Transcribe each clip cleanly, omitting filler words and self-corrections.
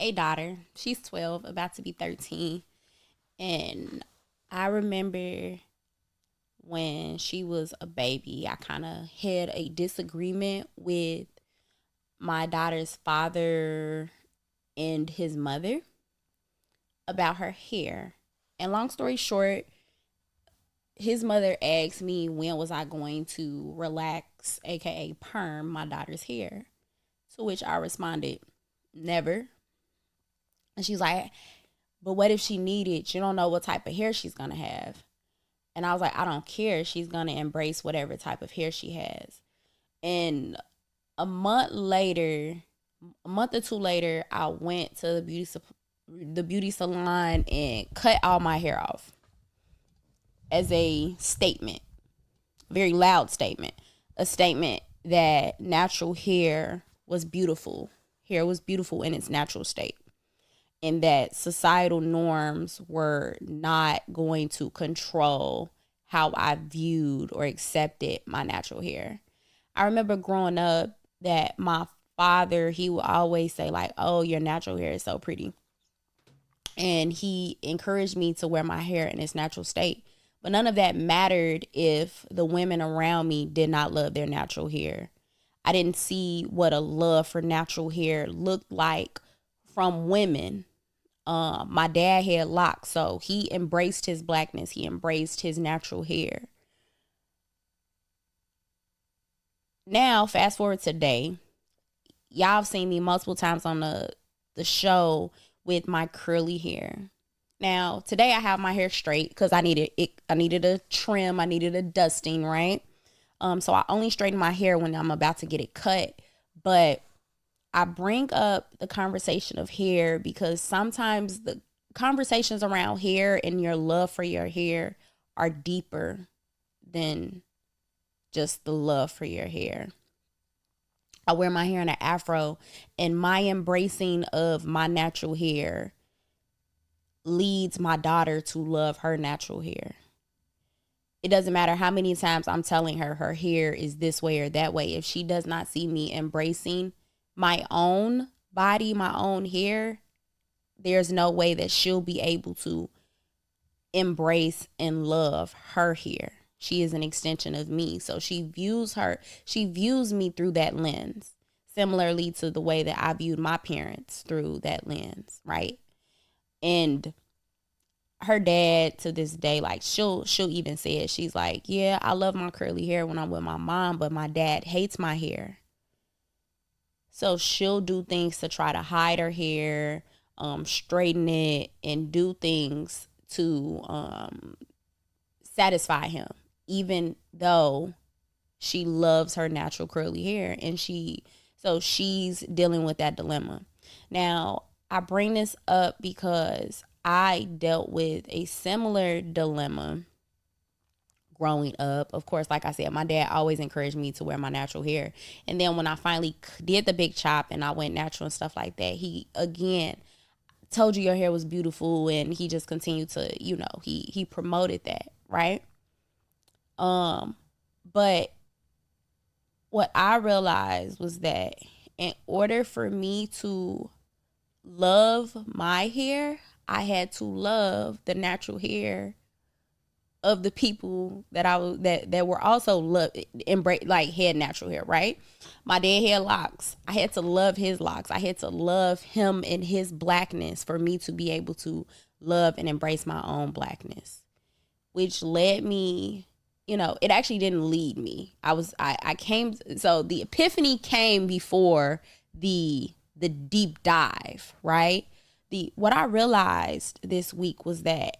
a daughter. She's 12, about to be 13. And I remember when she was a baby, I kind of had a disagreement with my daughter's father and his mother about her hair. And long story short, his mother asked me when was I going to relax, aka perm, my daughter's hair. To which I responded, never. And she's like, but what if she needed? You don't know what type of hair she's gonna have. And I was like, I don't care. She's gonna embrace whatever type of hair she has. And a month later, a month or two later, I went to the beauty salon and cut all my hair off as a statement, a very loud statement, a statement that natural hair was beautiful. Hair was beautiful in its natural state, and that societal norms were not going to control how I viewed or accepted my natural hair. I remember growing up that my father, he would always say like, oh, your natural hair is so pretty. And he encouraged me to wear my hair in its natural state. But none of that mattered if the women around me did not love their natural hair. I didn't see what a love for natural hair looked like from women. My dad had locks, so he embraced his blackness. He embraced his natural hair. Now, fast forward today, y'all have seen me multiple times on the show with my curly hair. Now, today I have my hair straight because I needed it. I needed a trim. I needed a dusting, right? So I only straighten my hair when I'm about to get it cut. But I bring up the conversation of hair because sometimes the conversations around hair and your love for your hair are deeper than just the love for your hair. I wear my hair in an afro, and my embracing of my natural hair leads my daughter to love her natural hair. It doesn't matter how many times I'm telling her her hair is this way or that way. If she does not see me embracing my own body, my own hair, there's no way that she'll be able to embrace and love her hair. She is an extension of me. So she views me through that lens, similarly to the way that I viewed my parents through that lens, right? And her dad to this day, like she'll even say it. She's like, yeah, I love my curly hair when I'm with my mom, but my dad hates my hair. So she'll do things to try to hide her hair, straighten it, and do things to satisfy him, even though she loves her natural curly hair. And she's dealing with that dilemma. Now, I bring this up because I dealt with a similar dilemma growing up. Of course, like I said, my dad always encouraged me to wear my natural hair. And then when I finally did the big chop and I went natural and stuff like that, he again told you your hair was beautiful, and he just continued to, he promoted that, right? But what I realized was that in order for me to love my hair, I had to love the natural hair of the people that were also embrace, like, had natural hair, right? My dad had locks. I had to love his locks. I had to love him and his blackness for me to be able to love and embrace my own blackness, which led me, it actually didn't lead me. So the epiphany came before the deep dive, right? What I realized this week was that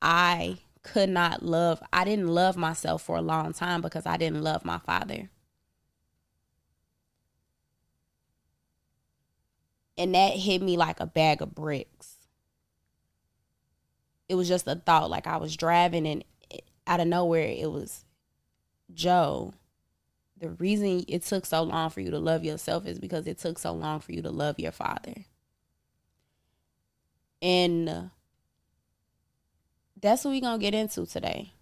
I didn't love myself for a long time because I didn't love my father. And that hit me like a bag of bricks. It was just a thought, like I was driving and out of nowhere it was, Joe, the reason it took so long for you to love yourself is because it took so long for you to love your father. And that's what we're going to get into today.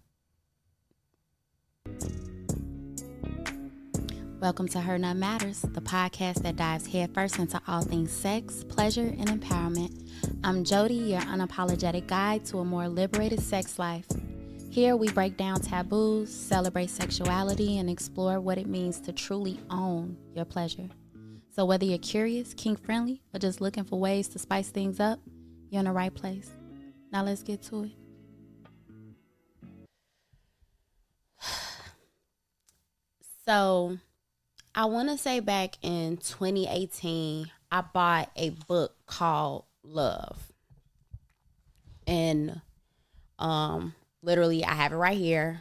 Welcome to Hernutmatters, the podcast that dives headfirst into all things sex, pleasure, and empowerment. I'm Jody, your unapologetic guide to a more liberated sex life. Here we break down taboos, celebrate sexuality, and explore what it means to truly own your pleasure. So whether you're curious, kink-friendly, or just looking for ways to spice things up, you're in the right place. Now let's get to it. So I want to say back in 2018, I bought a book called Love. And literally, I have it right here.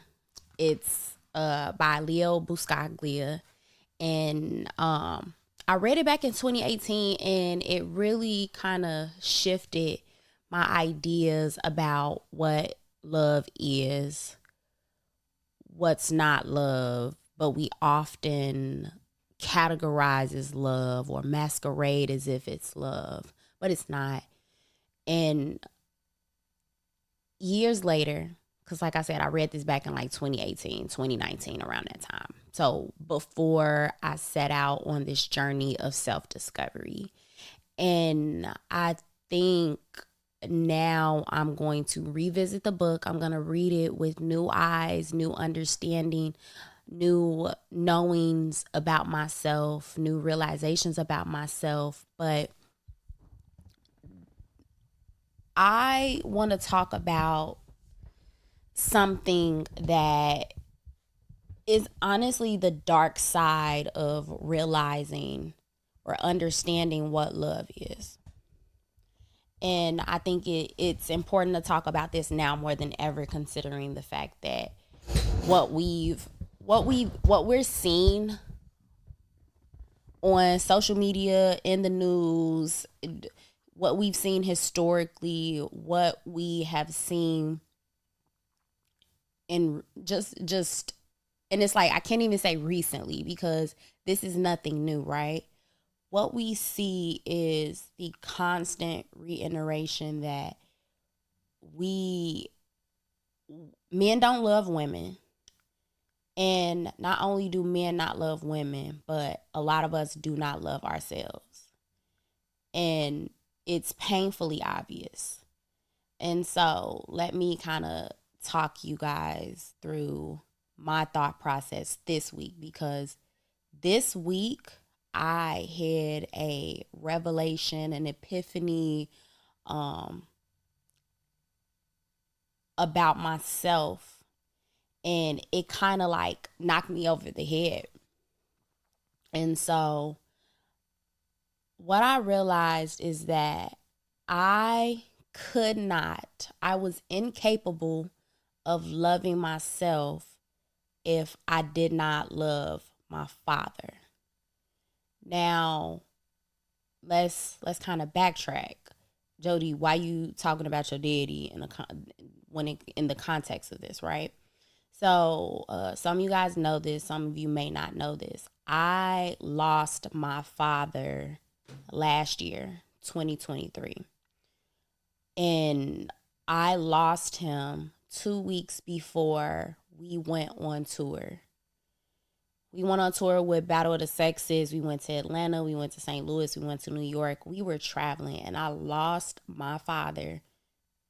It's by Leo Buscaglia. And I read it back in 2018, and it really kind of shifted my ideas about what love is, what's not love, but we often categorize as love or masquerade as if it's love, but it's not. And years later, because like I said, I read this back in like 2018, 2019, around that time. So before I set out on this journey of self-discovery. And I think now I'm going to revisit the book. I'm going to read it with new eyes, new understanding, new knowings about myself, new realizations about myself. But I want to talk about something that is honestly the dark side of realizing or understanding what love is. And I think it's important to talk about this now more than ever, considering the fact that what we're seeing on social media, in the news, what we've seen historically, what we have seen in just and it's like I can't even say recently because this is nothing new, right? What we see is the constant reiteration that men don't love women. And not only do men not love women, but a lot of us do not love ourselves. And it's painfully obvious. And so let me kind of talk you guys through my thought process this week, because this week I had a revelation, an epiphany about myself. And it kind of like knocked me over the head. And so what I realized is that I was incapable of loving myself if I did not love my father. Now, let's kind of backtrack. Jody, why you talking about your daddy in the context of this, right? So some of you guys know this. Some of you may not know this. I lost my father last year, 2023. And I lost him 2 weeks before we went on tour. We went on tour with Battle of the Sexes. We went to Atlanta. We went to St. Louis. We went to New York. We were traveling. And I lost my father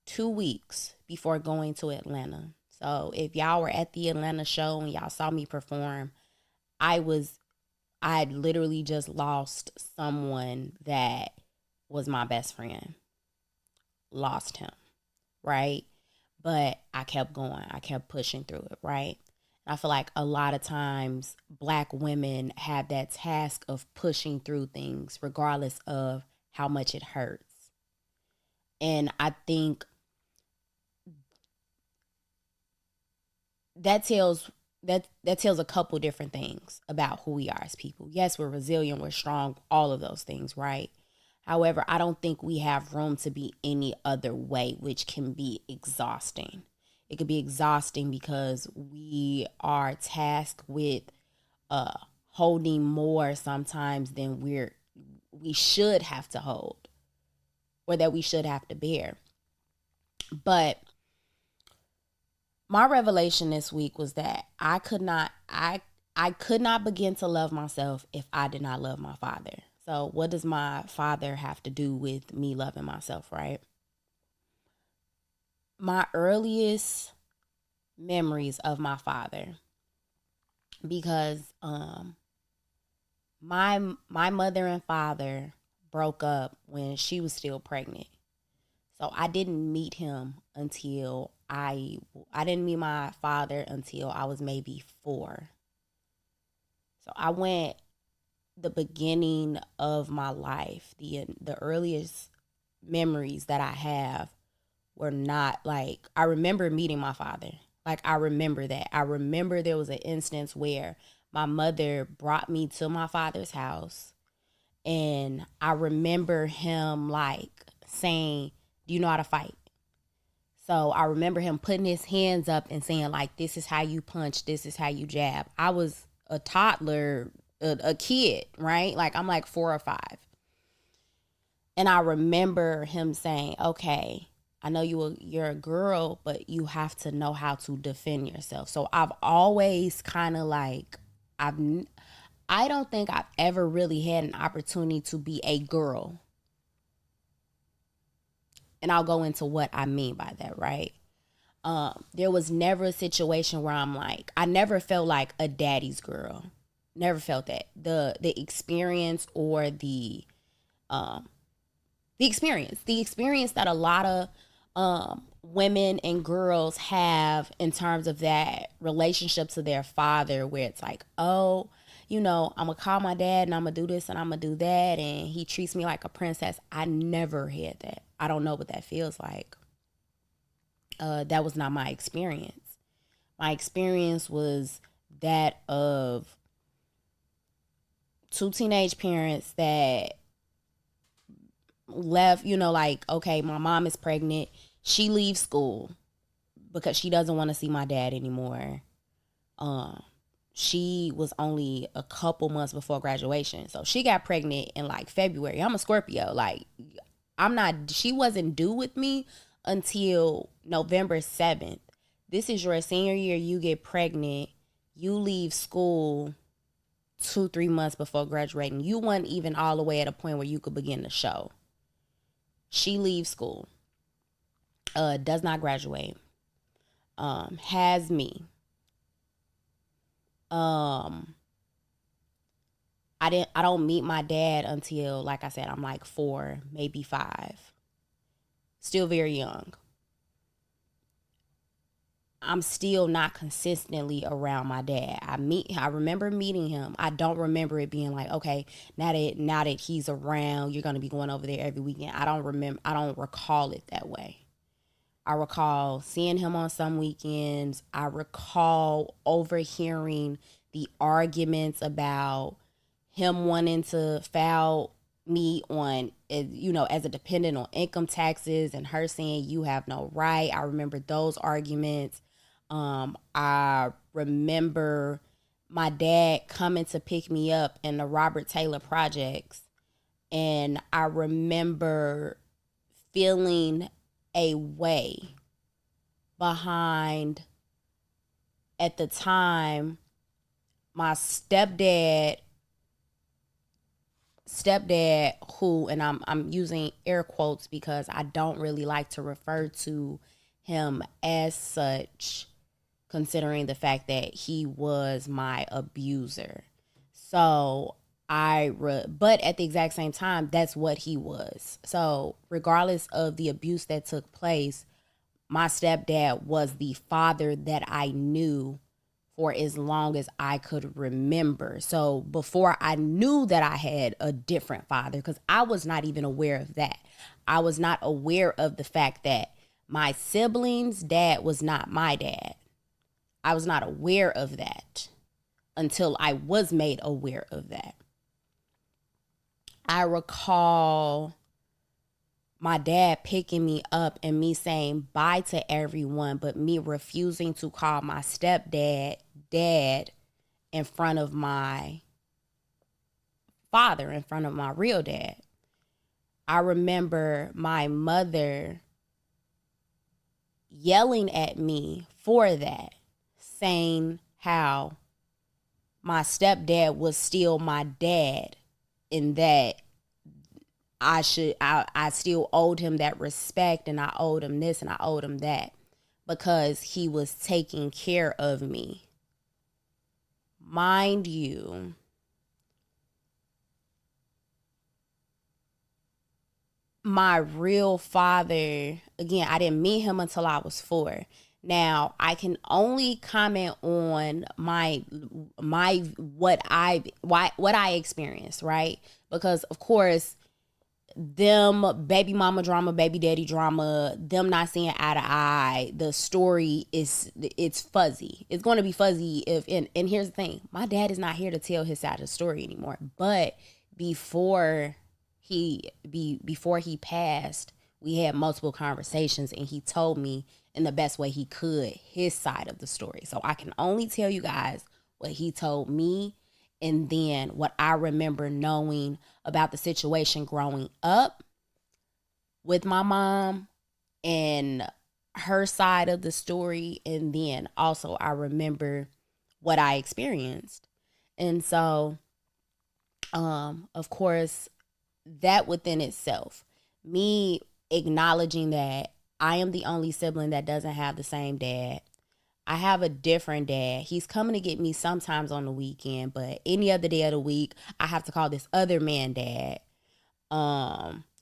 2 weeks before going to Atlanta. So if y'all were at the Atlanta show and y'all saw me perform, I had literally just lost someone that was my best friend. Lost him, right? But I kept going. I kept pushing through it, right? And I feel like a lot of times Black women have that task of pushing through things regardless of how much it hurts. And I think that tells a couple different things about who we are as people. Yes, we're resilient, we're strong, all of those things, right? However, I don't think we have room to be any other way, which can be exhausting. It could be exhausting because we are tasked with holding more sometimes than we should have to hold, or that we should have to bear. But my revelation this week was that I I could not begin to love myself if I did not love my father. So what does my father have to do with me loving myself, right? My earliest memories of my father, because my mother and father broke up when she was still pregnant. So I didn't meet him until I didn't meet my father until I was maybe 4. So I went the beginning of my life, the earliest memories that I have were not like, I remember meeting my father. Like, I remember that. I remember there was an instance where my mother brought me to my father's house, and I remember him like saying, "Do you know how to fight?" So I remember him putting his hands up and saying, like, "This is how you punch, this is how you jab." I was a toddler, a kid, right? Like, I'm like 4 or 5. And I remember him saying, "Okay, I know you're a girl, but you have to know how to defend yourself." So I've always kind of like, I don't think I've ever really had an opportunity to be a girl. And I'll go into what I mean by that, right? There was never a situation where I'm like, I never felt like a daddy's girl. Never felt that. The experience, or the experience that a lot of women and girls have in terms of that relationship to their father, where it's like, oh, I'm gonna call my dad and I'm gonna do this and I'm gonna do that, and he treats me like a princess. I never had that. I don't know what that feels like. That was not my experience. My experience was that of 2 teenage parents that left, like, okay, my mom is pregnant. She leaves school because she doesn't want to see my dad anymore. She was only a couple months before graduation. So she got pregnant in like February. I'm a Scorpio. Like, she wasn't due with me until November 7th. This is your senior year. You get pregnant. You leave school 2-3 months before graduating. You weren't even all the way at a point where you could begin the show. She leaves school. Does not graduate. Has me. I don't meet my dad until, like I said, I'm like 4, maybe 5. Still very young. I'm still not consistently around my dad. I remember meeting him. I don't remember it being like, okay, now that he's around, you're gonna be going over there every weekend. I don't recall it that way. I recall seeing him on some weekends. I recall overhearing the arguments about him wanting to file me on, as a dependent on income taxes, and her saying, "You have no right." I remember those arguments. I remember my dad coming to pick me up in the Robert Taylor projects, and I remember feeling a way behind, at the time, my stepdad, who, and I'm using air quotes because I don't really like to refer to him as such, considering the fact that he was my abuser. So but at the exact same time, that's what he was. So regardless of the abuse that took place, my stepdad was the father that I knew for as long as I could remember. So before I knew that I had a different father, because I was not even aware of that. I was not aware of the fact that my siblings' dad was not my dad. I was not aware of that until I was made aware of that. I recall my dad picking me up and me saying bye to everyone, but me refusing to call my stepdad dad in front of my father, in front of my real dad. I remember my mother yelling at me for that, saying how my stepdad was still my dad, in that I still owed him that respect, and I owed him this and I owed him that, because he was taking care of me. Mind you, my real father, again, I didn't meet him until I was 4. Now, I can only comment on what I experienced, right? Because of course, them baby mama drama, baby daddy drama, them not seeing eye to eye, the story it's fuzzy. It's going to be fuzzy and here's the thing. My dad is not here to tell his side of the story anymore. But before he passed, we had multiple conversations, and he told me in the best way he could his side of the story. So I can only tell you guys what he told me, and then what I remember knowing about the situation growing up with my mom and her side of the story. And then also I remember what I experienced. And so, of course, that within itself, me acknowledging that I am the only sibling that doesn't have the same dad. I have a different dad. He's coming to get me sometimes on the weekend, but any other day of the week, I have to call this other man dad,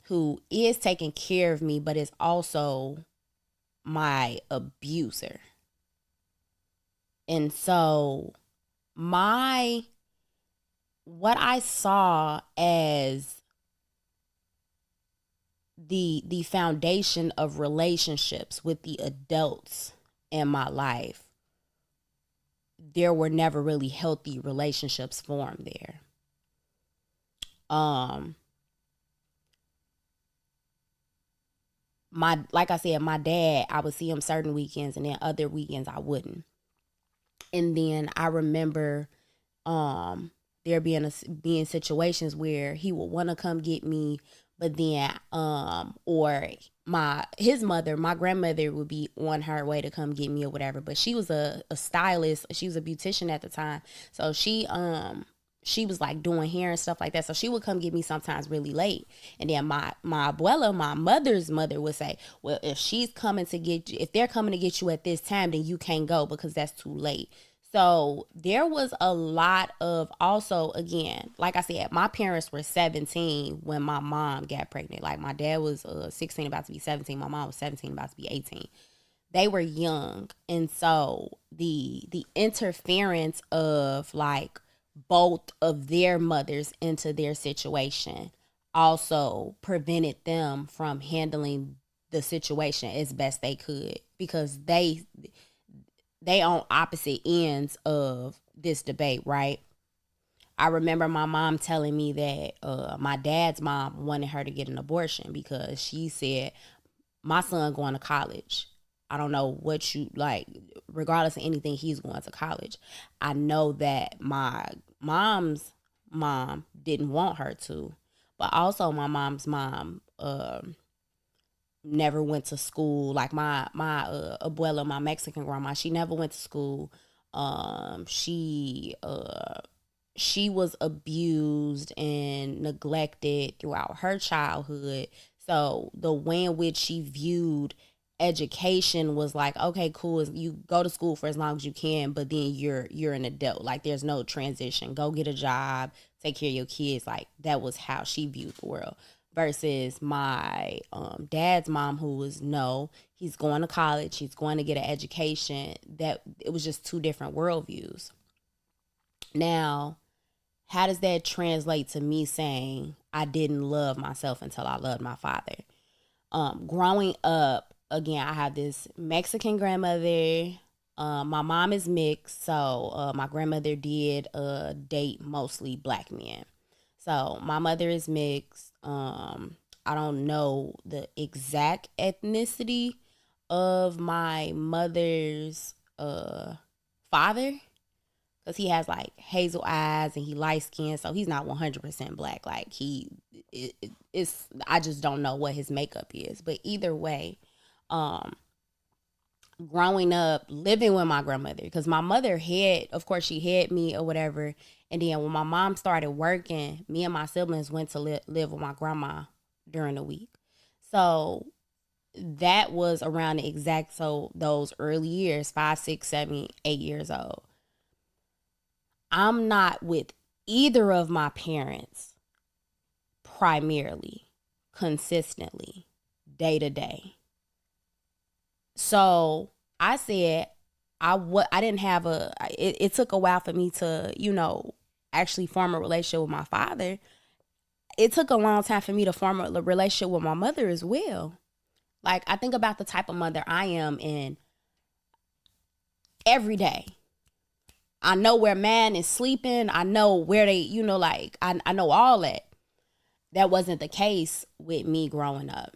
who is taking care of me, but is also my abuser. And so what I saw as the foundation of relationships with the adults in my life, there were never really healthy relationships formed there. Like I said, my dad, I would see him certain weekends, and then other weekends I wouldn't. And then I remember there being situations where he would want to come get me, but then or his mother, my grandmother, would be on her way to come get me or whatever. But she was a stylist. She was a beautician at the time. So she was like doing hair and stuff like that. So she would come get me sometimes really late. And then my abuela, my mother's mother, would say, well, if they're coming to get you at this time, then you can't go because that's too late. So there was a lot of, also, again, like I said, my parents were 17 when my mom got pregnant. Like my dad was 16 about to be 17. My mom was 17 about to be 18. They were young. And so the interference of like both of their mothers into their situation also prevented them from handling the situation as best they could, because they on opposite ends of this debate, right? I remember my mom telling me that my dad's mom wanted her to get an abortion because she said, my son going to college. I don't know what you like, regardless of anything, he's going to college. I know that my mom's mom didn't want her to, but also my mom's mom never went to school. Like my abuela, my Mexican grandma, she never went to school. She was abused and neglected throughout her childhood. So the way in which she viewed education was like, okay, cool, you go to school for as long as you can, but then you're an adult. Like there's no transition. Go get a job, take care of your kids. Like that was how she viewed the world. Versus my dad's mom, who was, no, he's going to college, he's going to get an education. That it was just two different worldviews. Now, how does that translate to me saying I didn't love myself until I loved my father? Growing up, again, I have this Mexican grandmother. My mom is mixed, so my grandmother did date mostly black men. So my mother is mixed. I don't know the exact ethnicity of my mother's father, because he has like hazel eyes and he light skinned, so he's not 100% black. Like I just don't know what his makeup is. But either way, growing up living with my grandmother, because my mother had, of course, she had me or whatever. And then when my mom started working, me and my siblings went to live with my grandma during the week. So that was around the exact, so those early years, 5, 6, 7, 8 years old. I'm not with either of my parents primarily, consistently, day to day. So I said, I didn't have it took a while for me to, actually form a relationship with my father. It took a long time for me to form a relationship with my mother as well. Like, I think about the type of mother I am, and every day I know where man is sleeping. I know where they, I know all that. That wasn't the case with me growing up.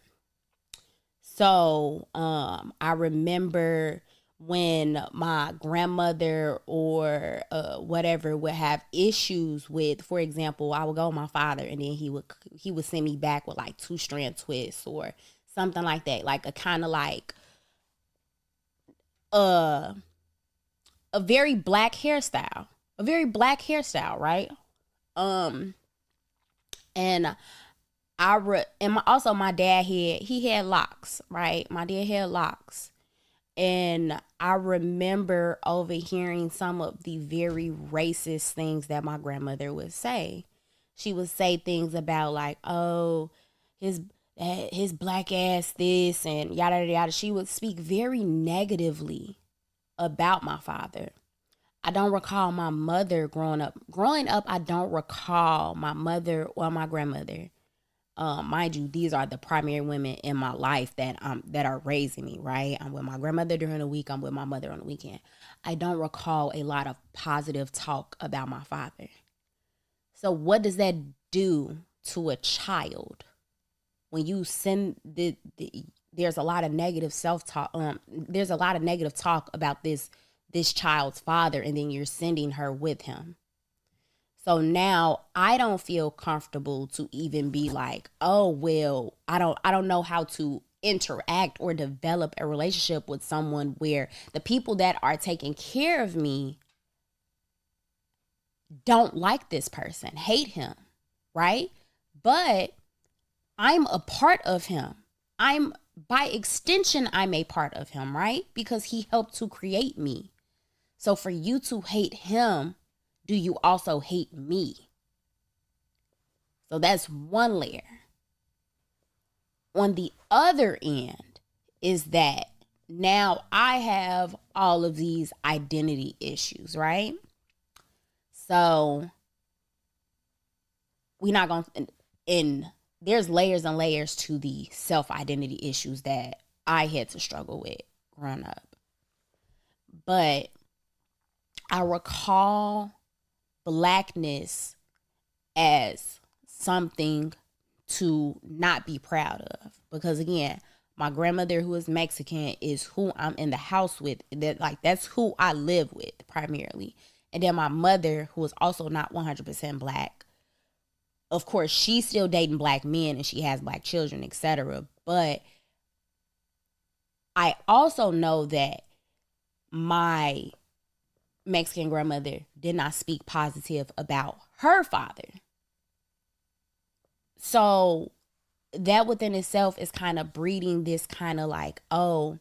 So I remember when my grandmother or whatever would have issues with, for example, I would go with my father, and then he would send me back with like 2-strand twists or something like that, like a kind of like a very black hairstyle, right? And also my dad had locks, right? My dad had locks. And I remember overhearing some of the very racist things that my grandmother would say. She would say things about like, oh, his black ass this and yada yada yada. She would speak very negatively about my father. I don't recall my mother growing up. I don't recall my mother or my grandmother. Mind you, these are the primary women in my life that are raising me, right? I'm with my grandmother during the week. I'm with my mother on the weekend. I don't recall a lot of positive talk about my father. So what does that do to a child when you send there's a lot of negative self-talk. There's a lot of negative talk about this child's father, and then you're sending her with him. So now I don't feel comfortable to even be like, oh, well, I don't know how to interact or develop a relationship with someone where the people that are taking care of me don't like this person, hate him, right? But I'm a part of him. By extension, I'm a part of him, right? Because he helped to create me. So for you to hate him, do you also hate me? So that's one layer. On the other end is that now I have all of these identity issues, right? So we're not going to, and there's layers and layers to the self-identity issues that I had to struggle with growing up. But I recall blackness as something to not be proud of, because again, my grandmother, who is Mexican, is who I'm in the house with. That's who I live with primarily. And then my mother, who is also not 100% black. Of course, she's still dating black men and she has black children, etc. But I also know that my Mexican grandmother did not speak positive about her father. So that within itself is kind of breeding this kind of like, oh,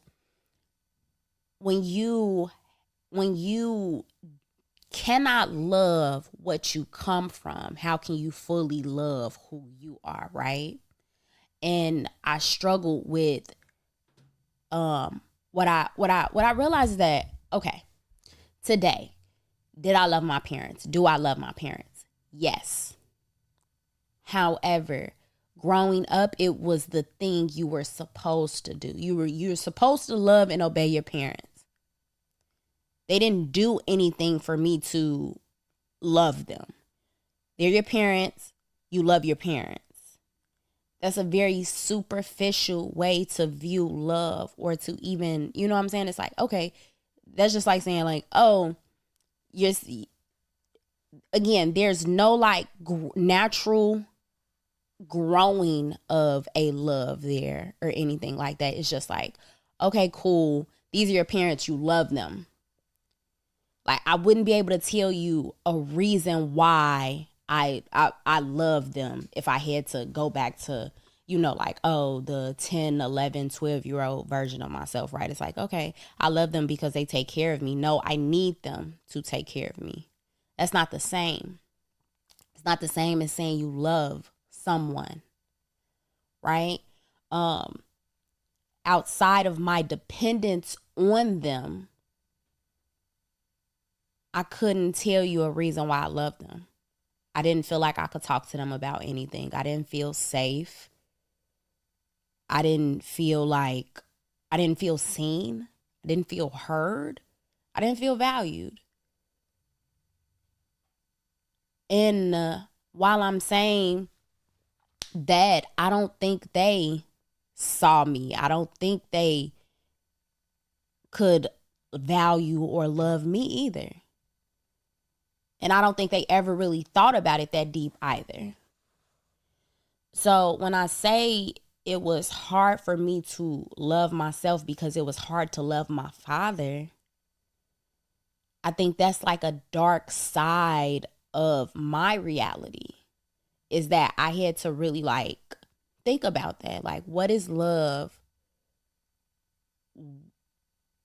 when you cannot love what you come from, how can you fully love who you are, right? And I struggled with what I realized is that, okay, today, did I love my parents? Do I love my parents? Yes. However, growing up, it was the thing you were supposed to do. You're supposed to love and obey your parents. They didn't do anything for me to love them. They're your parents. You love your parents. That's a very superficial way to view love, or to even, you know what I'm saying? It's like, okay, that's just like saying like, oh, again, there's no like natural growing of a love there or anything like that. It's just like, okay, cool. These are your parents. You love them. Like, I wouldn't be able to tell you a reason why I love them if I had to go back to, like, oh, the 10, 11, 12-year-old version of myself, right? It's like, okay, I love them because they take care of me. No, I need them to take care of me. That's not the same. It's not the same as saying you love someone, right? Outside of my dependence on them, I couldn't tell you a reason why I love them. I didn't feel like I could talk to them about anything. I didn't feel safe. I didn't feel seen. I didn't feel heard. I didn't feel valued. And while I'm saying that, I don't think they saw me. I don't think they could value or love me either. And I don't think they ever really thought about it that deep either. So when I say it was hard for me to love myself because it was hard to love my father, I think that's like a dark side of my reality, is that I had to really like think about that. Like, what is love?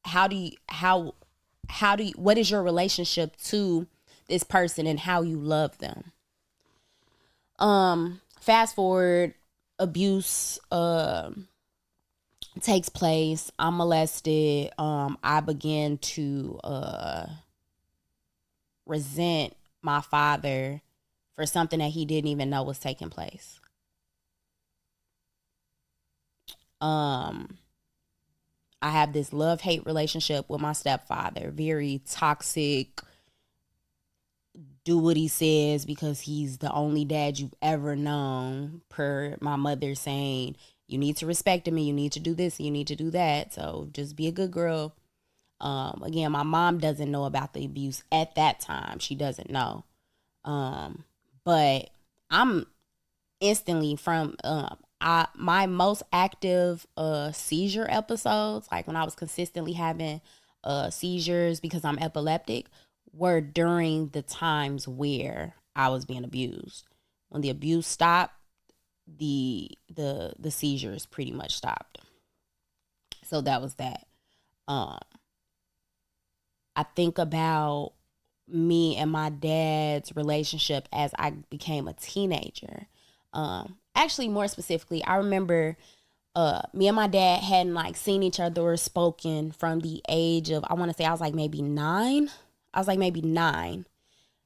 What is your relationship to this person and how you love them? Fast forward, abuse takes place. I'm molested. I began to resent my father for something that he didn't even know was taking place. I have this love-hate relationship with my stepfather. Very toxic. Do what he says because he's the only dad you've ever known, per my mother saying, you need to respect him and you need to do this and you need to do that. So just be a good girl. Again, my mom doesn't know about the abuse at that time. She doesn't know. But I'm instantly from my most active seizure episodes, like when I was consistently having seizures because I'm epileptic, were during the times where I was being abused. When the abuse stopped, the seizures pretty much stopped. So that was that. I think about me and my dad's relationship as I became a teenager. Actually, more specifically, I remember me and my dad hadn't like seen each other or spoken from the age of, I want to say I was like maybe 9.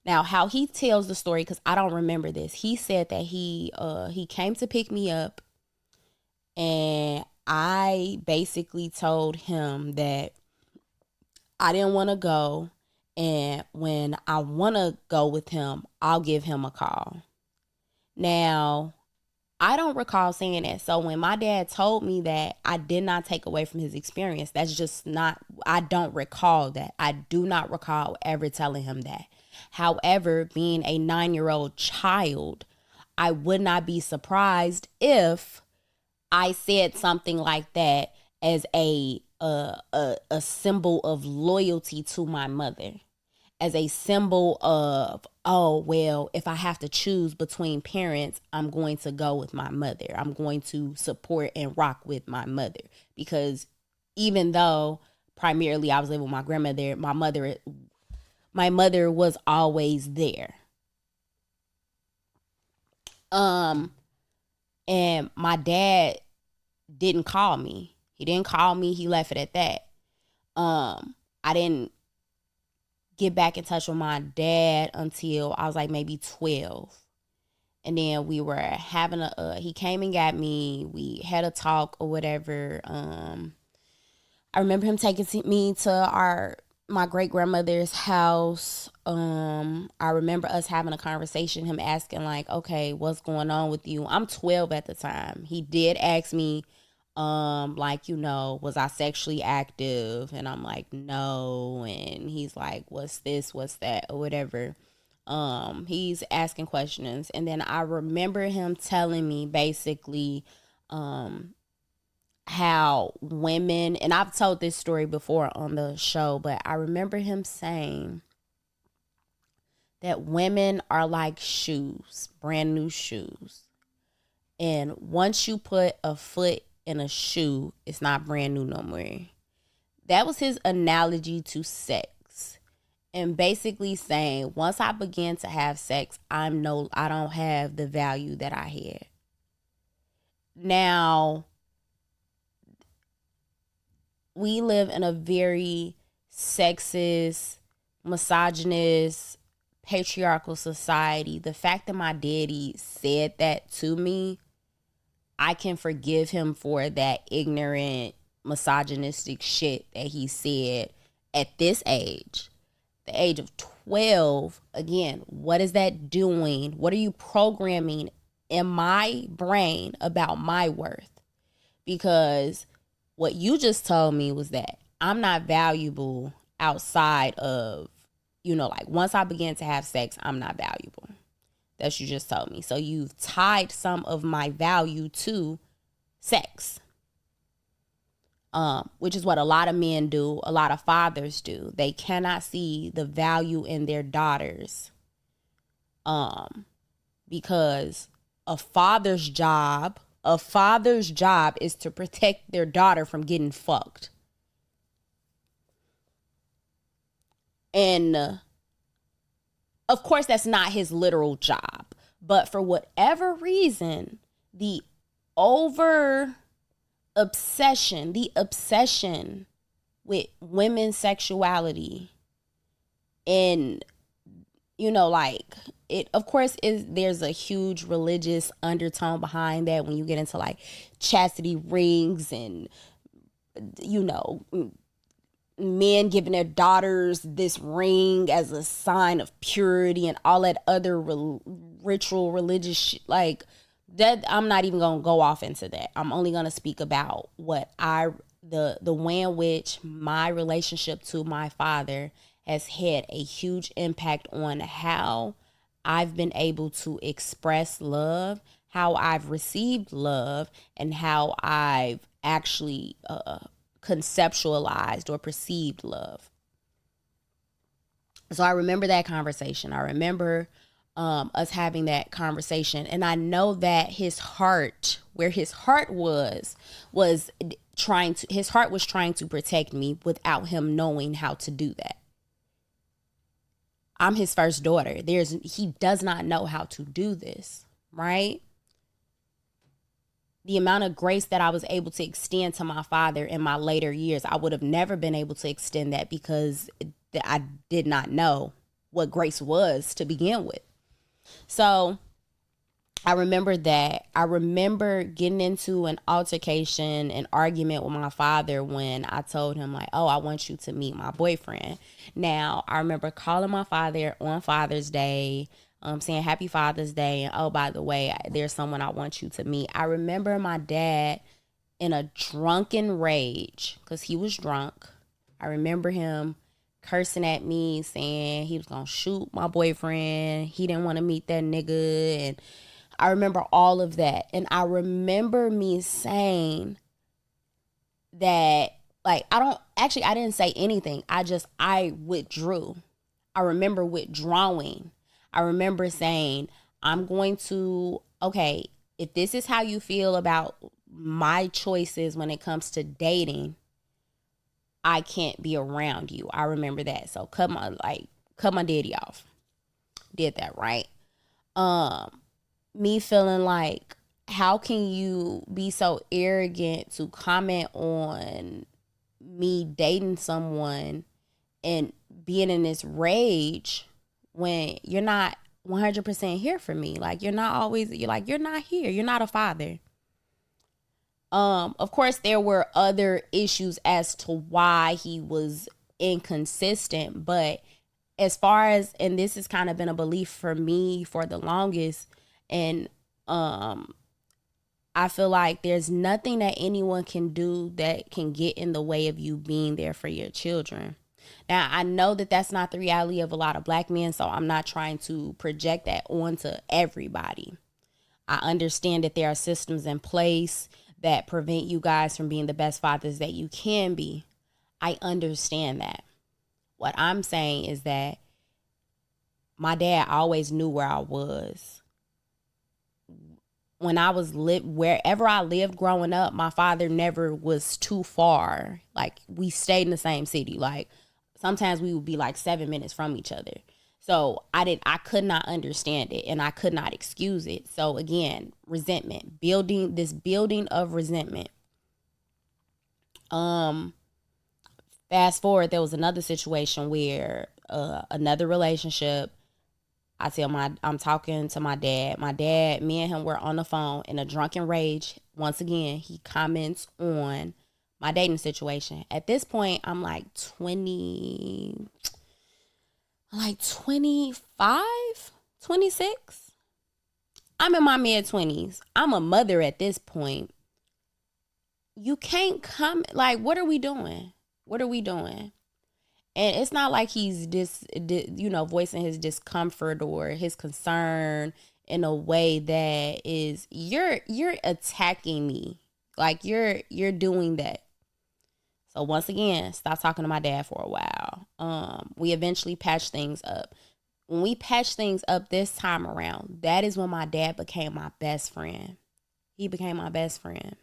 Now, how he tells the story, because I don't remember this, he said that he came to pick me up, and I basically told him that I didn't want to go, and when I want to go with him, I'll give him a call. Now, I don't recall saying that. So when my dad told me that, I did not take away from his experience. That's just not, I don't recall that. I do not recall ever telling him that. However, being a 9-year-old child, I would not be surprised if I said something like that as a symbol of loyalty to my mother, as a symbol of, oh, well, if I have to choose between parents, I'm going to go with my mother. I'm going to support and rock with my mother. Because even though primarily I was living with my grandmother, my mother was always there. And my dad didn't call me. He didn't call me. He left it at that. I didn't get back in touch with my dad until I was like maybe 12. And then we were having he came and got me. We had a talk or whatever. I remember him taking me to my great grandmother's house. I remember us having a conversation, him asking like, okay, what's going on with you? I'm 12 at the time. He did ask me, like, was I sexually active? And I'm like, no. And he's like, what's this? What's that? Or whatever. He's asking questions. And then I remember him telling me basically, how women, and I've told this story before on the show, but I remember him saying that women are like shoes, brand new shoes. And once you put a foot in a shoe, it's not brand new no more. That was his analogy to sex. And basically saying, once I begin to have sex, I don't have the value that I had. Now, we live in a very sexist, misogynist, patriarchal society. The fact that my daddy said that to me, I can forgive him for that ignorant, misogynistic shit that he said at this age. The age of 12, again, what is that doing? What are you programming in my brain about my worth? Because what you just told me was that I'm not valuable outside of, like once I begin to have sex, I'm not valuable. That's what you just told me. So you've tied some of my value to sex. Which is what a lot of men do, a lot of fathers do. They cannot see the value in their daughters. Because a father's job is to protect their daughter from getting fucked. And of course, that's not his literal job. But for whatever reason, the obsession with women's sexuality, and like it, of course, there's a huge religious undertone behind that when you get into like chastity rings and men giving their daughters this ring as a sign of purity and all that other ritual religious shit, like that. I'm not even gonna go off into that. I'm only gonna speak about what the way in which my relationship to my father has had a huge impact on how I've been able to express love, how I've received love, and how I've actually conceptualized or perceived love. So I remember that conversation. I remember us having that conversation, and I know that his heart was trying to protect me without him knowing how to do that. I'm his first daughter. He does not know how to do this, right? The amount of grace that I was able to extend to my father in my later years, I would have never been able to extend that because I did not know what grace was to begin with. So I remember that. I remember getting into an argument with my father when I told him like, oh, I want you to meet my boyfriend. Now, I remember calling my father on Father's Day, saying Happy Father's Day. And, oh, by the way, there's someone I want you to meet. I remember my dad in a drunken rage because he was drunk. I remember him cursing at me, saying he was going to shoot my boyfriend. He didn't want to meet that nigga. And I remember all of that. And I remember me saying that, like, I didn't say anything. I withdrew. I remember withdrawing. I remember saying, okay, if this is how you feel about my choices when it comes to dating, I can't be around you. I remember that. So cut my daddy off. Did that, right? Me feeling like, how can you be so arrogant to comment on me dating someone and being in this rage when you're not 100% here for me? Like, you're not here. You're not a father. Of course, there were other issues as to why he was inconsistent, but as far as, and this has kind of been a belief for me for the longest, and I feel like there's nothing that anyone can do that can get in the way of you being there for your children. Now, I know that that's not the reality of a lot of Black men, so I'm not trying to project that onto everybody. I understand that there are systems in place that prevent you guys from being the best fathers that you can be. I understand that. What I'm saying is that my dad always knew where I was. When I was wherever I lived growing up, my father never was too far. Like, we stayed in the same city. Like, sometimes we would be like 7 minutes from each other. So I could not understand it, and I could not excuse it. So again, resentment, building of resentment. Fast forward, there was another situation where another relationship. I'm talking to my dad. My dad, me and him were on the phone in a drunken rage. Once again, he comments on my dating situation. At this point, I'm like 25, 26. I'm in my mid-20s. I'm a mother at this point. You can't come, like, what are we doing? What are we doing? And it's not like he's voicing his discomfort or his concern in a way that is, you're attacking me. Like, you're doing that. So once again, stop talking to my dad for a while. We eventually patched things up. When we patched things up this time around, that is when my dad became my best friend. He became my best friend.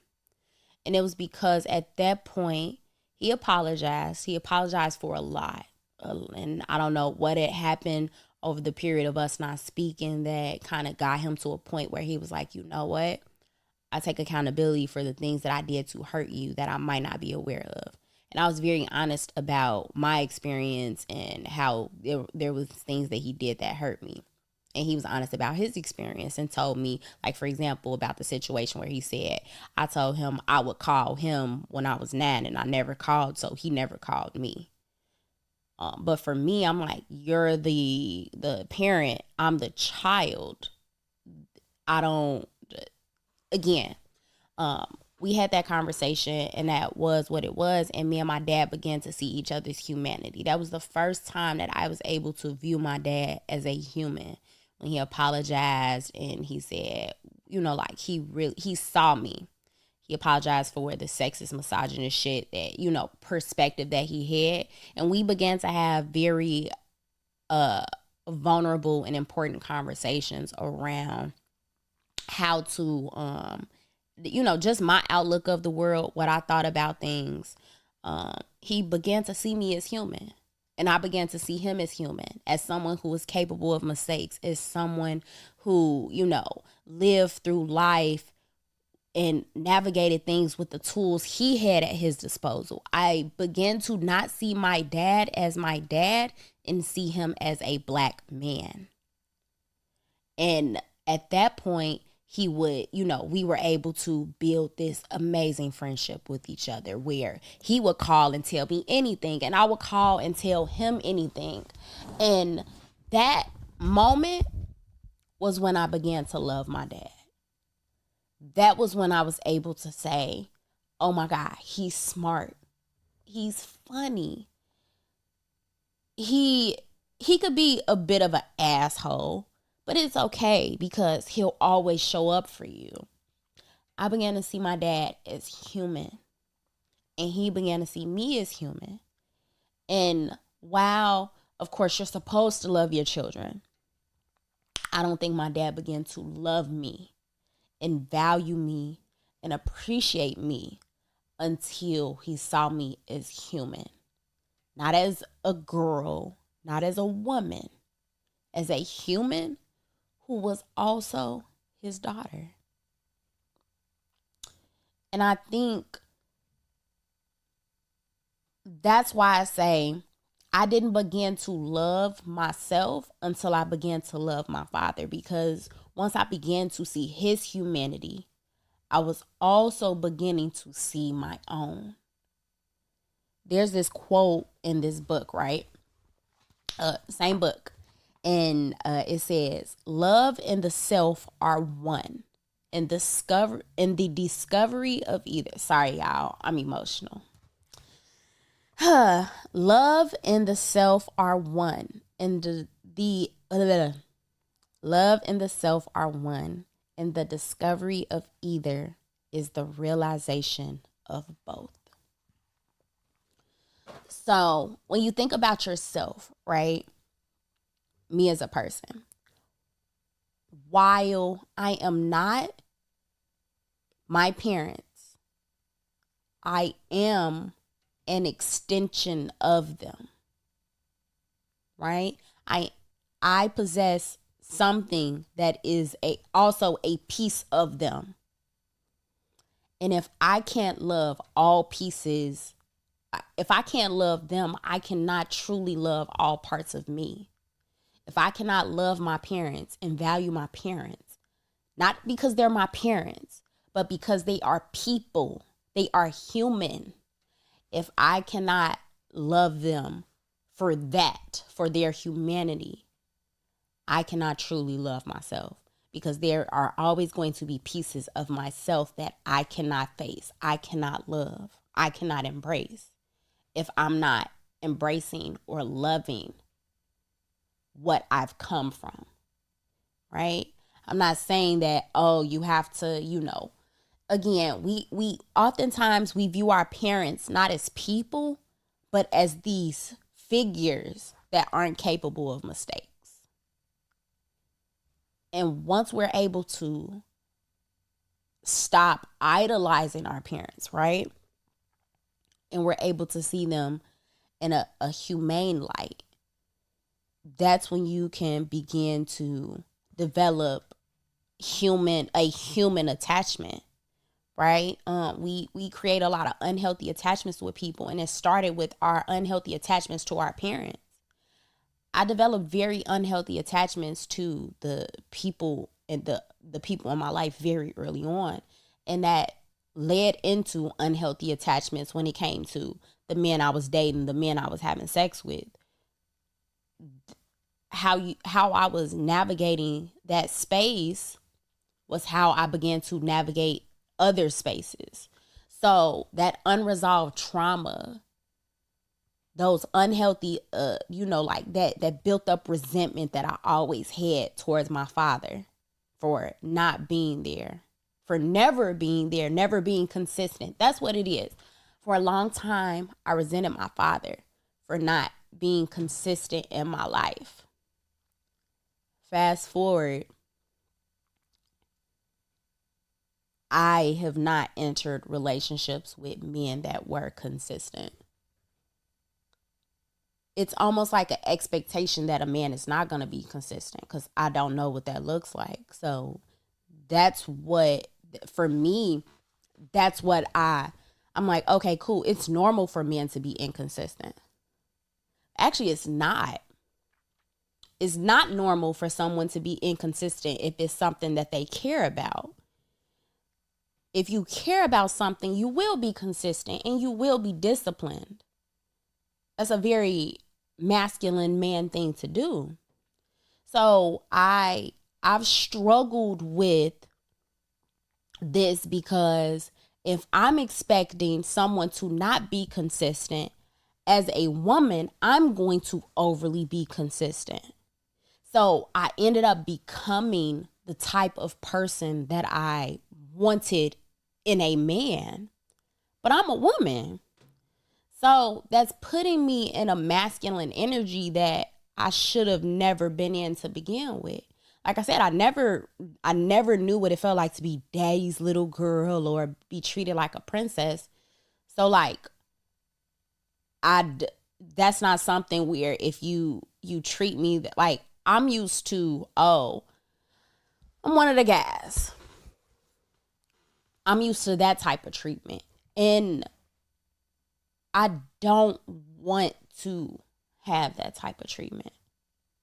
And it was because at that point, he apologized. He apologized for a lot. And I don't know what had happened over the period of us not speaking that kind of got him to a point where he was like, you know what? I take accountability for the things that I did to hurt you that I might not be aware of. And I was very honest about my experience and how there was things that he did that hurt me. And he was honest about his experience and told me, like, for example, about the situation where he said, I told him I would call him when I was 9 and I never called, so he never called me. But for me, I'm like, you're the parent, I'm the child. We had that conversation, and that was what it was. And me and my dad began to see each other's humanity. That was the first time that I was able to view my dad as a human. When he apologized and he said, like, he saw me. He apologized for the sexist, misogynist shit that, perspective that he had. And we began to have very vulnerable and important conversations around how to, just my outlook of the world, what I thought about things. He began to see me as human. And I began to see him as human, as someone who was capable of mistakes, as someone who, lived through life and navigated things with the tools he had at his disposal. I began to not see my dad as my dad and see him as a Black man. And at that point, he would, we were able to build this amazing friendship with each other where he would call and tell me anything and I would call and tell him anything. And that moment was when I began to love my dad. That was when I was able to say, oh my God, he's smart. He's funny. He could be a bit of an asshole, but it's okay because he'll always show up for you. I began to see my dad as human, and he began to see me as human. And while, of course, you're supposed to love your children, I don't think my dad began to love me and value me and appreciate me until he saw me as human. Not as a girl, not as a woman, as a human who was also his daughter. And I think that's why I say I didn't begin to love myself until I began to love my father, because once I began to see his humanity, I was also beginning to see my own. There's this quote in this book, right? Same book. And it says, love and the self are one. And the discovery of either. Sorry, y'all. I'm emotional. Love and the self are one. And love and the self are one. And the discovery of either is the realization of both. So when you think about yourself, right? Me as a person, while I am not my parents, I am an extension of them, right? I possess something that is also a piece of them. And if I can't love all pieces, if I can't love them, I cannot truly love all parts of me. If I cannot love my parents and value my parents, not because they're my parents, but because they are people, they are human. If I cannot love them for that, for their humanity, I cannot truly love myself, because there are always going to be pieces of myself that I cannot face, I cannot love, I cannot embrace if I'm not embracing or loving what I've come from, right? I'm not saying that, oh, you have to, again, we oftentimes we view our parents not as people, but as these figures that aren't capable of mistakes. And once we're able to stop idolizing our parents, right? And we're able to see them in a humane light, that's when you can begin to develop a human attachment, right? We create a lot of unhealthy attachments with people, and it started with our unhealthy attachments to our parents. I developed very unhealthy attachments to the people and the people in my life very early on, and that led into unhealthy attachments when it came to the men I was dating, the men I was having sex with. How I was navigating that space was how I began to navigate other spaces. So that unresolved trauma, those unhealthy, like that built up resentment that I always had towards my father for not being there, for never being there, never being consistent. That's what it is. For a long time, I resented my father for not being consistent in my life. Fast forward, I have not entered relationships with men that were consistent. It's almost like an expectation that a man is not going to be consistent, because I don't know what that looks like. So that's what, for me, that's what I'm like, okay, cool. It's normal for men to be inconsistent. Actually, it's not. It's not normal for someone to be inconsistent if it's something that they care about. If you care about something, you will be consistent and you will be disciplined. That's a very masculine man thing to do. So I've struggled with this, because if I'm expecting someone to not be consistent, as a woman, I'm going to overly be consistent. So I ended up becoming the type of person that I wanted in a man, but I'm a woman. So that's putting me in a masculine energy that I should have never been in to begin with. Like I said, I never knew what it felt like to be daddy's little girl or be treated like a princess. So like, that's not something where if you treat me like, I'm used to, oh, I'm one of the guys. I'm used to that type of treatment. And I don't want to have that type of treatment.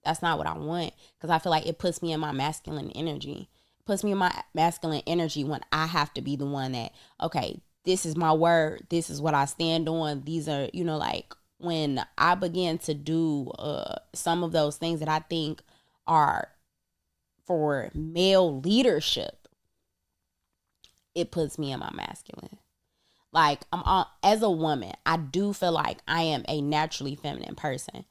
That's not what I want, because I feel like it puts me in my masculine energy. It puts me in my masculine energy when I have to be the one that, okay, this is my word. This is what I stand on. These are, like when I begin to do some of those things that I think are for male leadership, it puts me in my masculine. Like as a woman, I do feel like I am a naturally feminine person,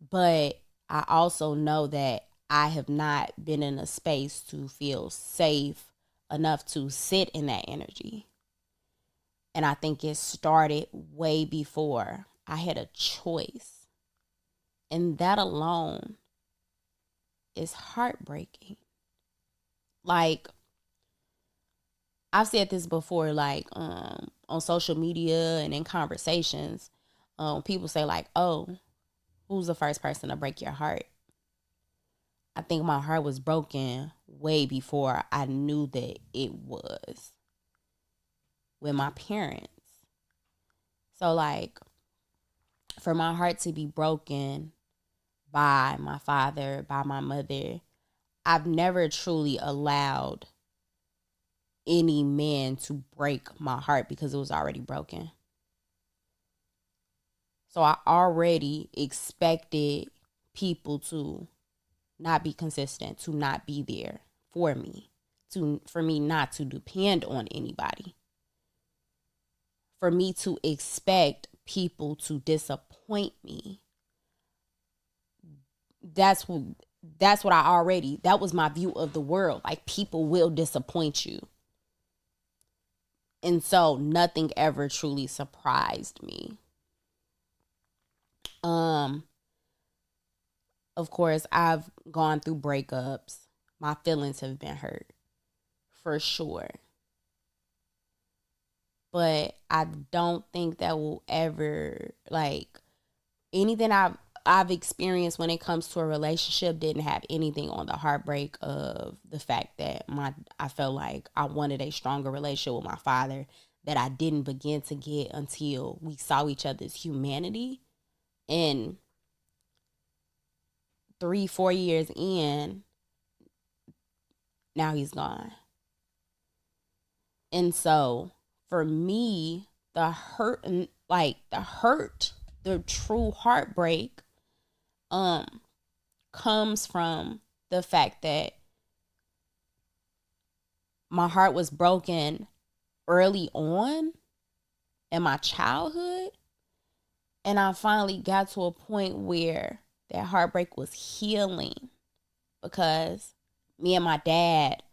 but I also know that I have not been in a space to feel safe enough to sit in that energy. And I think it started way before I had a choice. And that alone is heartbreaking. Like, I've said this before, like, on social media and in conversations, people say like, oh, who's the first person to break your heart? I think my heart was broken way before I knew that it was, with my parents. So, like, for my heart to be broken by my father, by my mother, I've never truly allowed any man to break my heart because it was already broken. So I already expected people to not be consistent, to not be there for me, for me not to depend on anybody, for me to expect people to disappoint me. That was my view of the world. Like, people will disappoint you. And so nothing ever truly surprised me. Of course, I've gone through breakups. My feelings have been hurt, for sure. But I don't think that will ever, like, anything I've experienced when it comes to a relationship didn't have anything on the heartbreak of the fact that I felt like I wanted a stronger relationship with my father that I didn't begin to get until we saw each other's humanity. And 3-4 years in, now he's gone. And so for me, the true heartbreak comes from the fact that my heart was broken early on in my childhood, and I finally got to a point where that heartbreak was healing because me and my dad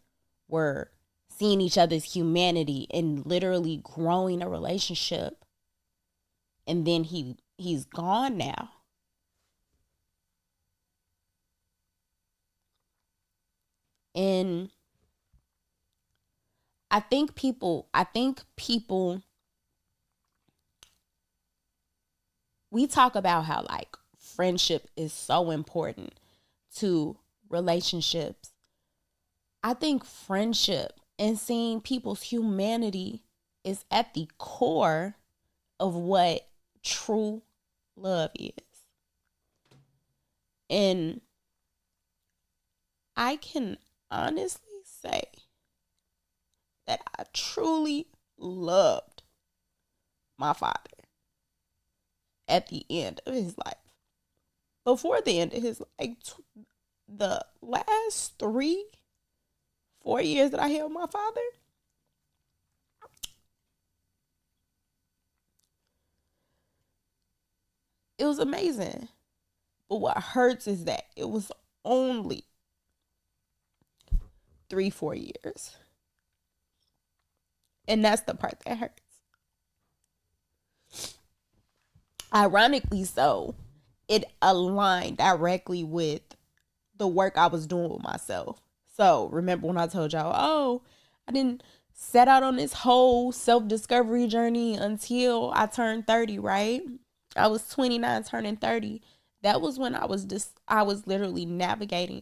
were seeing each other's humanity and literally growing a relationship. And then he's gone now. And I think people, we talk about how, like, friendship is so important to relationships. I think friendship and seeing people's humanity is at the core of what true love is. And I can honestly say that I truly loved my father at the end of his life. Before the end of his life, the last 3-4 years that I held my father, it was amazing. But what hurts is that it was only 3-4 years. And that's the part that hurts. Ironically so, it aligned directly with the work I was doing with myself. So remember when I told y'all, oh, I didn't set out on this whole self-discovery journey until I turned 30, right? I was 29 turning 30. That was when I was literally navigating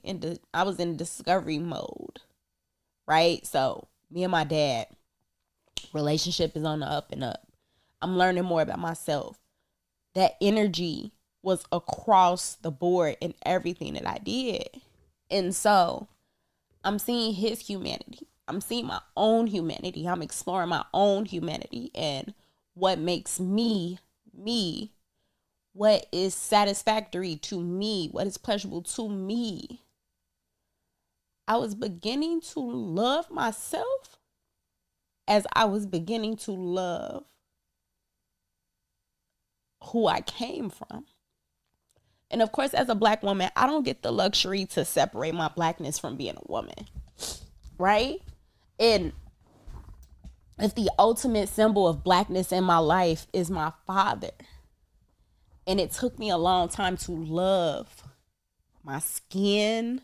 I was in discovery mode, right? So me and my dad, relationship is on the up and up. I'm learning more about myself. That energy was across the board in everything that I did. And so I'm seeing his humanity. I'm seeing my own humanity. I'm exploring my own humanity and what makes me, me, what is satisfactory to me, what is pleasurable to me. I was beginning to love myself as I was beginning to love who I came from. And of course, as a Black woman, I don't get the luxury to separate my Blackness from being a woman, right? And if the ultimate symbol of blackness in my life is my father, and it took me a long time to love my skin,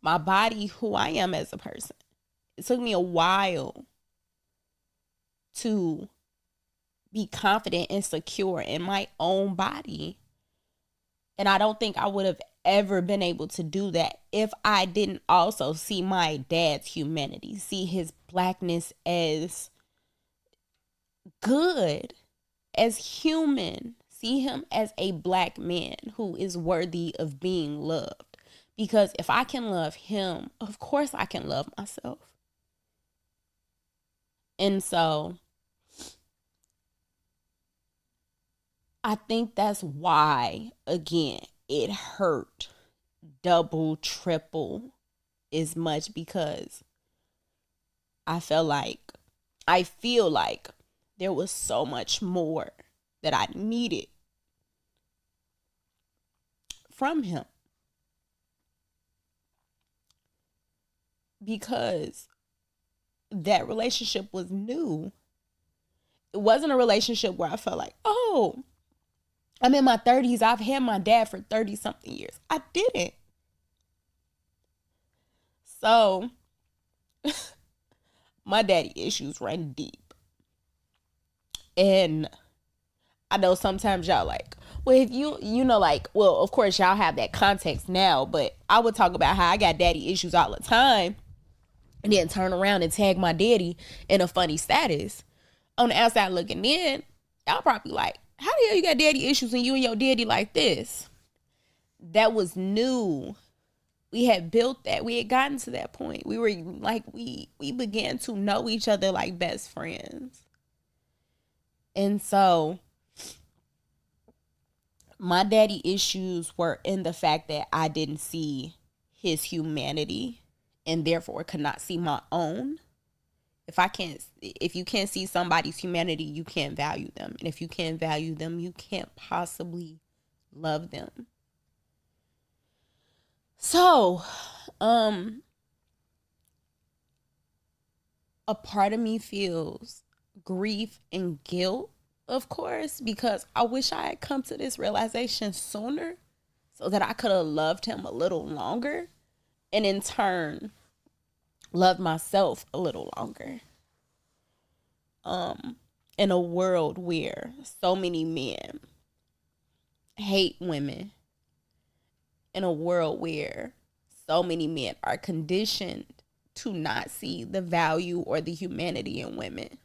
my body, who I am as a person. It took me a while to be confident and secure in my own body. And I don't think I would have ever been able to do that if I didn't also see my dad's humanity, see his blackness as good, as human, see him as a black man who is worthy of being loved. Because if I can love him, of course I can love myself. And so I think that's why, again, it hurt double, triple as much, because I feel like there was so much more that I needed from him. Because that relationship was new. It wasn't a relationship where I felt like, oh, I'm in my 30s. I've had my dad for 30 something years. I didn't. So my daddy issues run deep. And I know sometimes y'all like, well, if you know, like, well, of course y'all have that context now, but I would talk about how I got daddy issues all the time and then turn around and tag my daddy in a funny status. On the outside looking in, y'all probably like, how the hell you got daddy issues and you and your daddy like this? That was new. We had built that. We had gotten to that point. We were like, we began to know each other like best friends. And so my daddy issues were in the fact that I didn't see his humanity and therefore could not see my own. If you can't see somebody's humanity, you can't value them. And if you can't value them, you can't possibly love them. So, a part of me feels grief and guilt, of course, because I wish I had come to this realization sooner so that I could have loved him a little longer and in turn loved myself a little longer. In a world where so many men hate women, in a world where so many men are conditioned to not see the value or the humanity in women,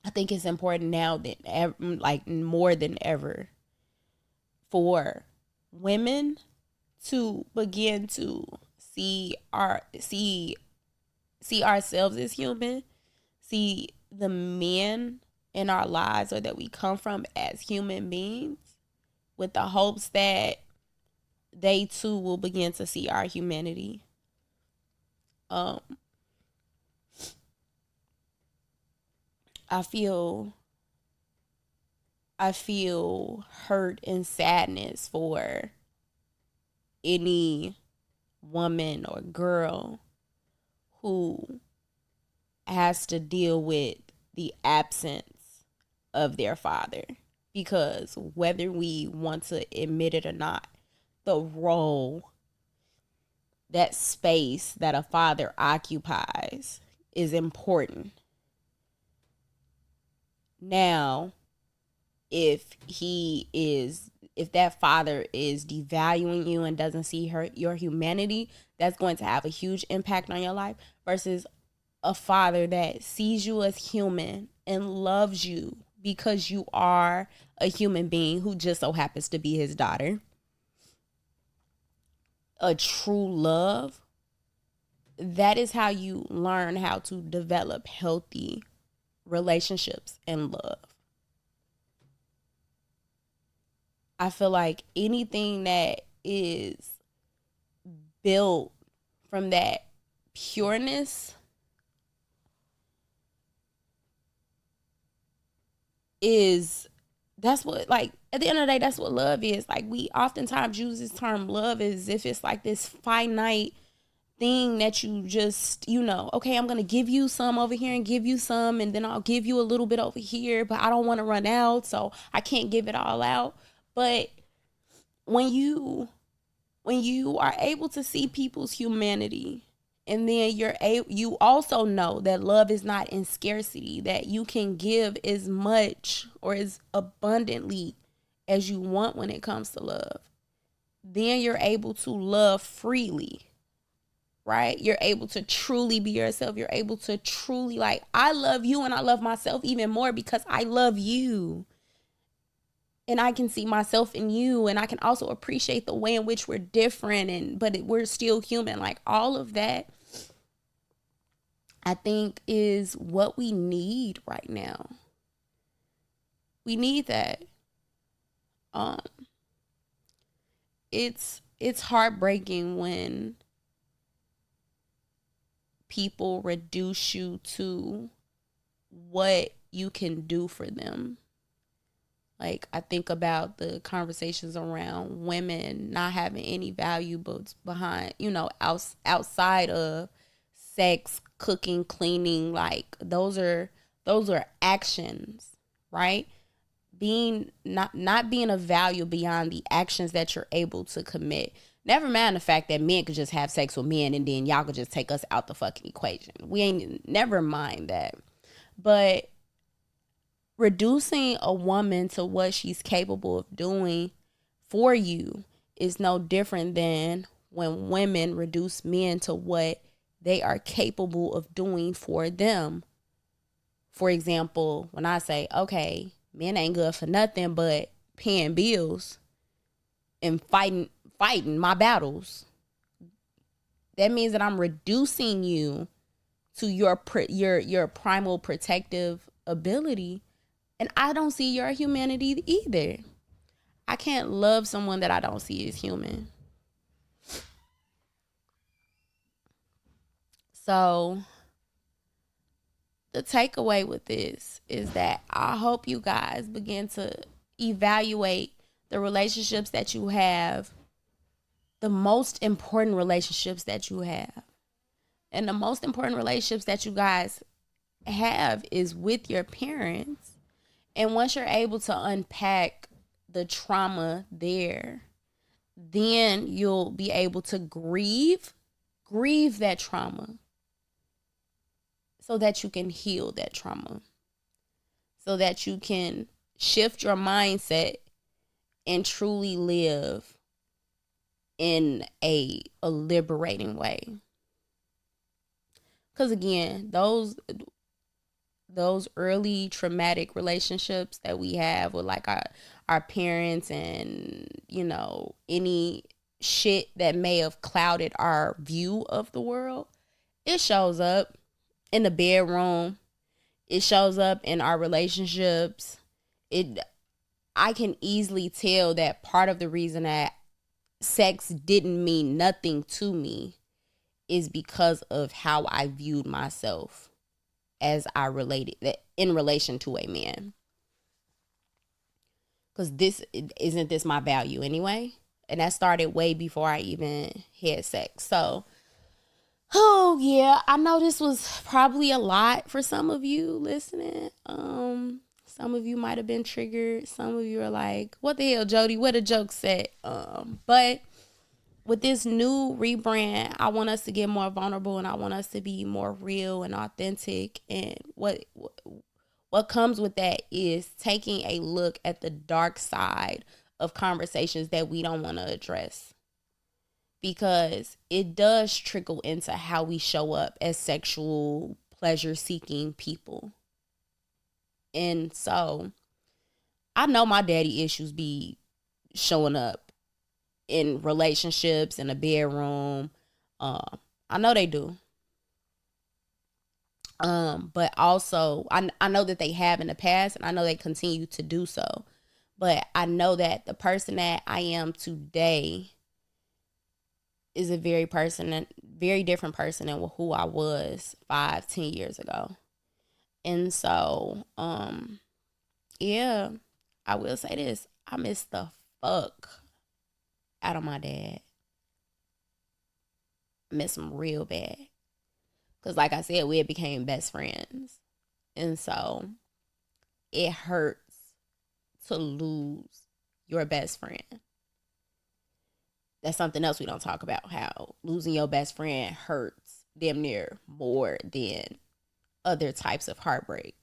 I think it's important now that ever, like more than ever, for women to begin to see ourselves as human, see the men in our lives or that we come from as human beings, with the hopes that they too will begin to see our humanity. I feel hurt and sadness for any woman or girl who has to deal with the absence of their father. Because whether we want to admit it or not, the role, that space that a father occupies is important. Now, if that father is devaluing you and doesn't see your humanity, that's going to have a huge impact on your life, versus a father that sees you as human and loves you because you are a human being who just so happens to be his daughter. A true love, that is how you learn how to develop healthy relationships and love. I feel like anything that is built from that pureness that's what, like, at the end of the day, that's what love is. Like, we oftentimes use this term love as if it's like this finite thing that you just, okay, I'm going to give you some over here and give you some, and then I'll give you a little bit over here, but I don't want to run out, so I can't give it all out. But when you are able to see people's humanity, and then you also know that love is not in scarcity, that you can give as much or as abundantly as you want when it comes to love, then you're able to love freely, right? You're able to truly be yourself. You're able to truly, like, I love you and I love myself even more because I love you. And I can see myself in you, and I can also appreciate the way in which we're different, but we're still human. Like, all of that, I think, is what we need right now. We need that. It's heartbreaking when people reduce you to what you can do for them. Like, I think about the conversations around women not having any value but behind, outside of sex, cooking, cleaning. Like, those are actions, right? Being not being of value beyond the actions that you're able to commit. Never mind the fact that men could just have sex with men and then y'all could just take us out the fucking equation. Never mind that. But reducing a woman to what she's capable of doing for you is no different than when women reduce men to what they are capable of doing for them. For example, when I say, okay, men ain't good for nothing but paying bills and fighting my battles, that means that I'm reducing you to your primal protective ability. And I don't see your humanity either. I can't love someone that I don't see as human. So the takeaway with this is that I hope you guys begin to evaluate the relationships that you have, the most important relationships that you have. And the most important relationships that you guys have is with your parents. And once you're able to unpack the trauma there, then you'll be able to grieve that trauma so that you can heal that trauma, so that you can shift your mindset and truly live in a liberating way. Because again, those early traumatic relationships that we have with like our parents, and any shit that may have clouded our view of the world, it shows up in the bedroom. It shows up in our relationships. I can easily tell that part of the reason that sex didn't mean nothing to me is because of how I viewed myself as I related that in relation to a man. Because isn't this my value anyway? And that started way before I even had sex. So, oh yeah, I know this was probably a lot for some of you listening. Some of you might have been triggered. Some of you are like, what the hell, Jody? What a joke set. But with this new rebrand, I want us to get more vulnerable, and I want us to be more real and authentic. And what comes with that is taking a look at the dark side of conversations that we don't want to address, because it does trickle into how we show up as sexual pleasure-seeking people. And so I know my daddy issues be showing up in relationships, in a bedroom. I know they do. But also I know that they have in the past, and I know they continue to do so. But I know that the person that I am today is a very different person than who I was 5-10 years ago. And so, yeah, I will say this. I miss the fuck out of my dad. I miss him real bad. Because like I said, we had became best friends. And so it hurts to lose your best friend. That's something else we don't talk about, how losing your best friend hurts damn near more than other types of heartbreak.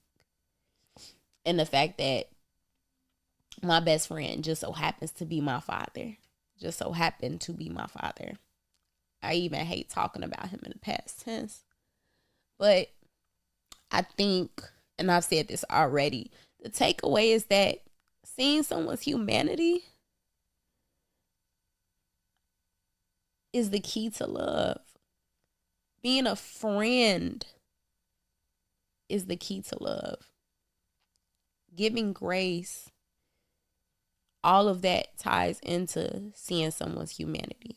And the fact that my best friend just so happens to be my father. Just so happened to be my father. I even hate talking about him in the past tense. But I think, and I've said this already, the takeaway is that seeing someone's humanity is the key to love. Being a friend is the key to love. Giving grace, all of that ties into seeing someone's humanity.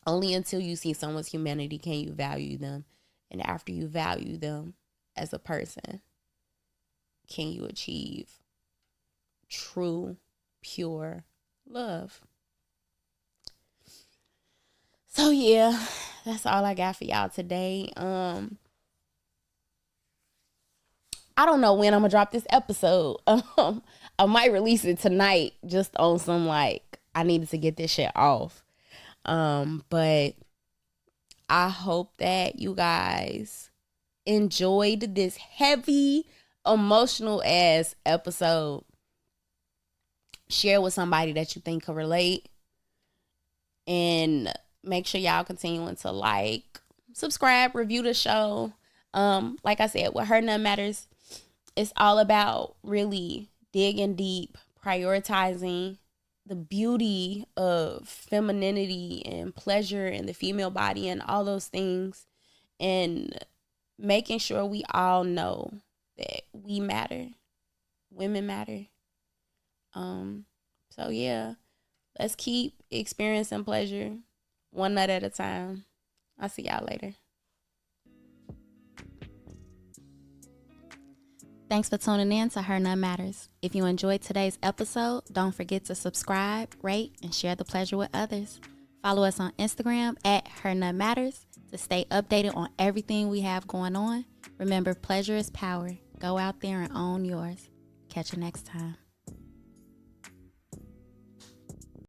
Only until you see someone's humanity can you value them. And after you value them as a person, can you achieve true, pure love. So yeah, that's all I got for y'all today. I don't know when I'm gonna drop this episode. I might release it tonight just on some like I needed to get this shit off. But I hope that you guys enjoyed this heavy, emotional ass episode. Share with somebody that you think could relate. And make sure y'all continuing to like, subscribe, review the show. Like I said, with hernutmatters, it's all about really digging deep, prioritizing the beauty of femininity and pleasure in the female body and all those things, and making sure we all know that we matter, women matter. So yeah, let's keep experiencing pleasure one nut at a time. I'll see y'all later. Thanks for tuning in to Her Nut Matters. If you enjoyed today's episode, don't forget to subscribe, rate, and share the pleasure with others. Follow us on Instagram at Her Nut Matters to stay updated on everything we have going on. Remember, pleasure is power. Go out there and own yours. Catch you next time.